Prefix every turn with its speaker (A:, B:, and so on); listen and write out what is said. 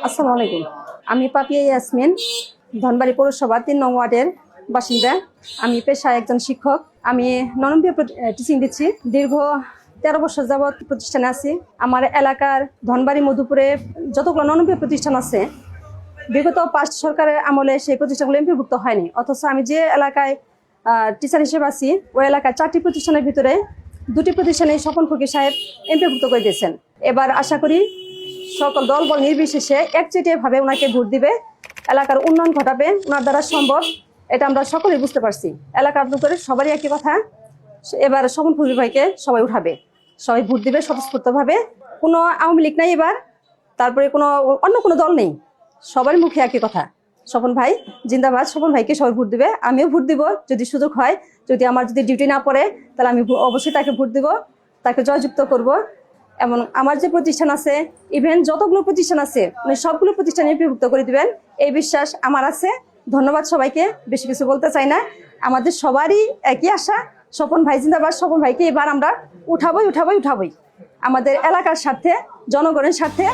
A: আসসালামু আলাইকুম। আমি পাপিয়া ইয়াসমিন, ধনবাড়ি পৌরসভা ৩ নং ওয়ার্ডের বাসিন্দা। আমি পেশায় একজন শিক্ষক। আমি ননম্বিয়া টিচিং দিচ্ছি। দীর্ঘ ১৩ বছর যাবৎ প্রতিষ্ঠানে আছি। আমার এলাকার ধনবাড়ি মধুপুরে যতগুলো ননম্বিয়া প্রতিষ্ঠান আছে, বিগত ৫ সরকারের আমলে সেই প্রতিষ্ঠানগুলো এমপিভুক্ত হয়নি। অথচ আমি যে এলাকায় টিচার হিসেবে আছি, ওই এলাকায় ৪টি প্রতিষ্ঠানের ভিতরে ২টি প্রতিষ্ঠানে স্বপন ফকির সাহেব এমপিভুক্ত করে দিয়েছেন। এবার আশা করি সকল দলবল নির্বিশেষে একচেটিয়াভাবে ওনাকে ভোট দিবে, এলাকার উন্নয়ন ঘটাবে, ওনার দ্বারা সম্ভব। এটা আমরা সকলেই বুঝতে পারছি। এলাকার ভিতরে সবারই একই কথা, এবার স্বপন ফকির ভাইকে সবাই উঠাবে, সবাই ভোট দিবে স্বতঃস্ফূর্তভাবে। কোনো আওয়ামী লীগ নাই এবার, তারপরে অন্য কোনো দল নেই, সবার মুখে একই কথা, স্বপন ভাই জিন্দাবাদ। স্বপন ভাইকে সবাই ভোট দিবে, আমিও ভোট দিব যদি সুযোগ হয়। আমার ডিউটি না পড়ে তাহলে আমি অবশ্যই তাকে ভোট দিব, তাকে জয়যুক্ত করব। এমন আমার যে প্রতিষ্ঠান আছে, ইভেন যতগুলো প্রতিষ্ঠান আছে, মানে সবগুলো প্রতিষ্ঠানে এমপিভুক্ত করে দিবেন, এই বিশ্বাস আমার আছে। ধন্যবাদ সবাইকে, বেশি কিছু বলতে চাই না। আমাদের সবারই একই আশা, স্বপন ভাই জিন্দাবাদ। স্বপন ভাইকে এবার আমরা উঠাবই। আমাদের এলাকার স্বার্থে, জনগণের স্বার্থে